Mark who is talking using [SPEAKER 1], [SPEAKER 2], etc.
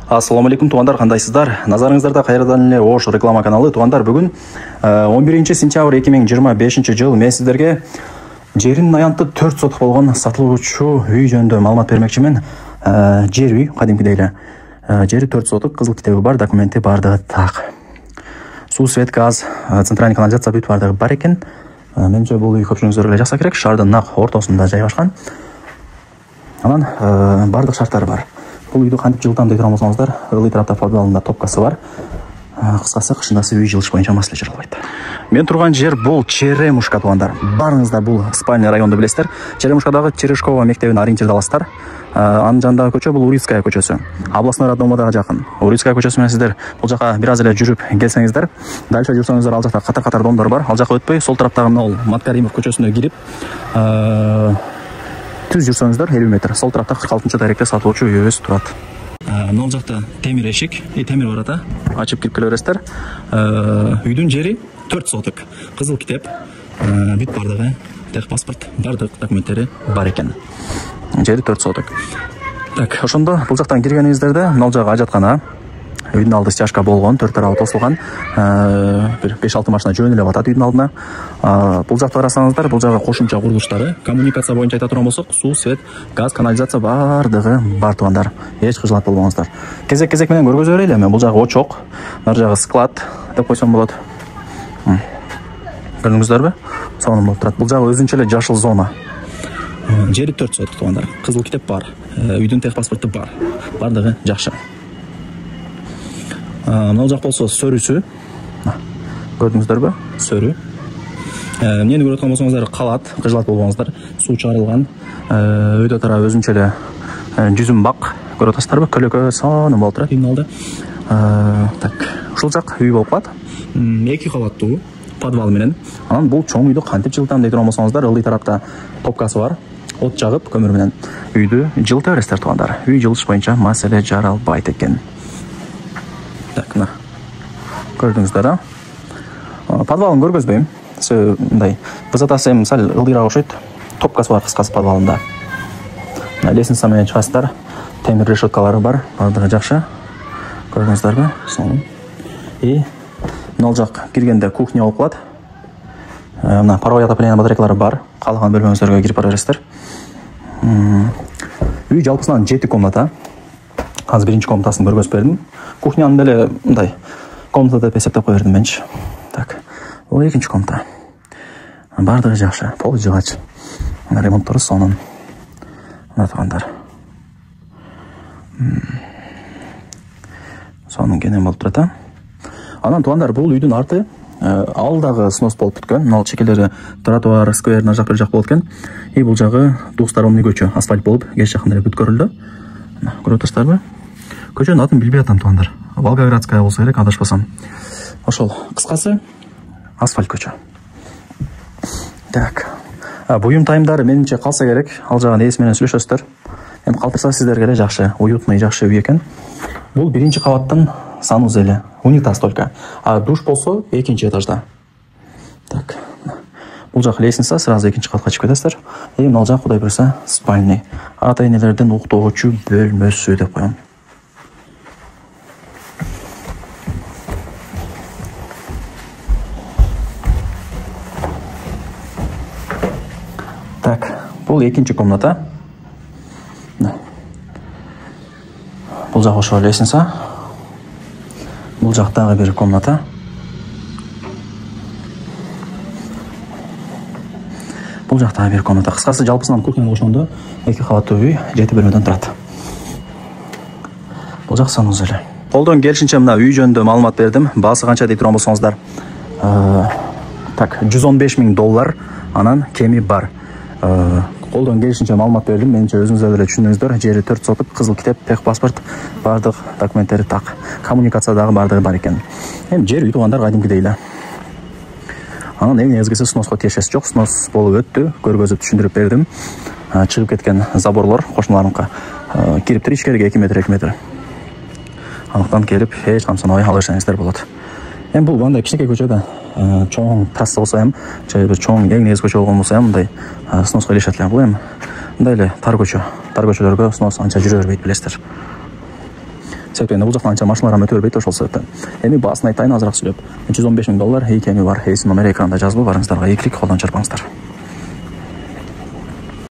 [SPEAKER 1] Ассаламу алейкум, туғандар, қандайсыздар? Назарыңыздарда қайрадан эле Ош реклама каналы. Туғандар, бүгін 11 сентябрь 2025 жыл мен сіздерге жерин аянты 4 сотық болған сатылуучу үй жөнүндө маалымат бермекчимин. Жер үй, кадимкидей эле. Жери 4 сотық, кызыл китеби бар, документи бардыгы так. Суу, свет, газ, центральный канализация бүт бардыгы бар экен. Менимче бул үй көпчүлүгүңүзгө эле жакса керек. Шаардын нак ортосунда жайгашкан. Анан бардык шарттары бар. Бұл үйді қантип жылытам деп турган болсоңуздар, ылдый тарапта подвалында топкасы бар. Кыскасы кышындасы үй жылыш боюнча маселе чыгарылбайт. Мен турган жер бул Черемушка, туугандар. Барыңыздар, бул спальный районду билесиздер. Черемушкадагы Черешкова мектебин ориентирди аласыздар. Анын жанындагы көчө бул Урицкая көчөсү. Областной роддомго жакын. Урицкая көчөсү менен сиздер бул жака бир аз эле жүрүп келсеңиздер, дальше жүрсөңүздөр ал жакта катар домдор бар. Ал жака өтпөй сол тараптагы мына Маткаримов көчөсүнө кирип, түз жүрсөңүздөр 50 метр сол тарапта 46 даректе сатылуучу үйүбүз турат. Мына жакта темир эшик, темир бар ата. Ачып кирип келе бересиздер. Үйдүн жери 4 соток. Кызыл китеп, бүт бардыгы, техпаспорт, бардык документтери бар экен. Жери 4 соток. Так, ошондо бул жактан киргениңиздерде мына жагы ажаткана. Үйдүн алды стяжка болгон, 4 тарабы тосулган. Бир 5-6 машина жөн эле батат үйдүн алдына. Бул жакты карасаңыздар, бул жагы кошумча курулуштары, коммуникация боюнча айта турган болсок, суу, свет, газ, канализация бардыгы бар, туугандар. Эч кыжылат болбоңуздар. Кезек менен көргөзө берели. Мен бул жагы очок, нар жагы склад деп койсом болот. Көрдүңүздөрбү? Сонун болуп турат. Бул жагы өзүнчө эле жашыл зона. Жери 4 соток, туугандар. Кызыл китеп бар. Үйдүн техпаспорту бар. Бардыгы жакшы. Мына жак болсо сөрүсү. Көрдүңүздөрбү? Сөрү. Эмнени көрүп аткан болсоңуздар, калат, кыжылат болбоңуздар. Суу чыгарылган. Өйдө тарабы өзүнчө эле жүзүм бак. Көрүп атасыздарбы? Көлөкө сонун болуп турат үйдүн алды. Так, ушул жак үй болуп калат. 2 кабаттуу подвал менен. Анан бул чоң үйдү кантип жылытам деп турган болсоңуздар, ылдый тарапта топкасы бар. От жагып, көмүр менен үйдү жылыта бересиздер, туугандар. Үй жылыш боюнча маселе жаралбайт экен. Так, мына. Көрдүңүздөр, подвалын көргөзбөйм. Мындай высотасы эми сал ылдыйраак окшойт. Топкасы бар кыскасы подвалында. Лестница менен чыгасыздар. Темир решеткалары бар. Бардыгы жакшы. Көрдүңүздөрбү? Сонун. Мына жак киргенде кухня болуп калат. Мына паровой отопление батарейкалары бар. Калган бөлмөңүздөргө кирип бара бересиздер. Үй жалпысынан 7 комната. Азыр биринчи комнатасын көргөзүп бердим. Кухнянын деле мындай комната деп эсептеп кое бердим менчи. Так. Бул экинчи комната. Бардыгы жакшы. Пол жыгач. Ремонттору сонун. Мына туугандар. Сонун кенен болуп турат. Анан туугандар, бул үйдүн арты алдагы снос болуп бүткөн. Мына чекелери тротуар, сквер, нар жак бир жак болот экен. Бул жагы 2 көчө, асфальт болуп, кеш жакында эле бүткөрүлдү. Көрүп атасыздарбы? Көчөнүн атын билбей атам, туугандар. Волгоградская болсо керек, адашпасам. Ошол, кыскасы асфальт көчө. Так. Буюм тайымдары менимче калса керек. Ал жагын ээси менен сүйлөшөсүздөр. Эми калтырса сиздерге эле жакшы, уютный, жакшы үй экен. Бул биринчи кабаттын санузели, унитаз только. Душ болсо экинчи этажда. Так. Бул жак лестница, сразу экинчи катка чыгып кетесиздер. Мына жак кудай буйрса спальный. Ата-энелердин уктоочу бөлмөсү деп коем. Так, бул экинчи комната. Бул жак ошо лестница. Бул жактагы бир комната. Бул жактагы бир комната. Кыскасы жалпысынан кухняны кошкондо 2 кабаттуу үй 7 бөлмөдөн турат. Бул жак санузели. Колдон келишинче мына үй жөнүндө маалымат бердим. Баасы канча дей турган болсоңуздар. Так, $115,000 анан кеми бар. Колдон келишинче маалымат бердим. Менимче өзүңүздөр деле түшүндүңүздөр. Жери 4 соток, кызыл китеп, техпаспорт, бардык документтери так. Коммуникациядагы бардыгы бар экен. Эми жер үй туугандар кадимкидей эле. Анан эң негизгиси сноско тиешеси жок. Снос болуп өттү, көргөзүп түшүндүрүп бердим. Чыгып кеткен заборлор кошуналарыныкка кириптир ичкерге 2 метр. Анықтан келіп, еш қамсанабай ала берсеңіздер болады. Эми бул мындай кичинекей көчөдө чоң трасса болсо эми, же бир чоң эң негизги көчө болгон болсо эми мындай сноско илешет эле. Бул эми мындай эле тар көчө. Тар көчөлөргө снос анча жүрө бербейт, билесиздер. себептен бул жактан анча машиналар өтө бербейт, ошол себептен. Эми баасын айтайын азыраак сүйлөп. $115,000 эйкеми бар. Эйсин номери экранда жазылуу, барыңыздарга ийгилик, колдон чарпаңыздар.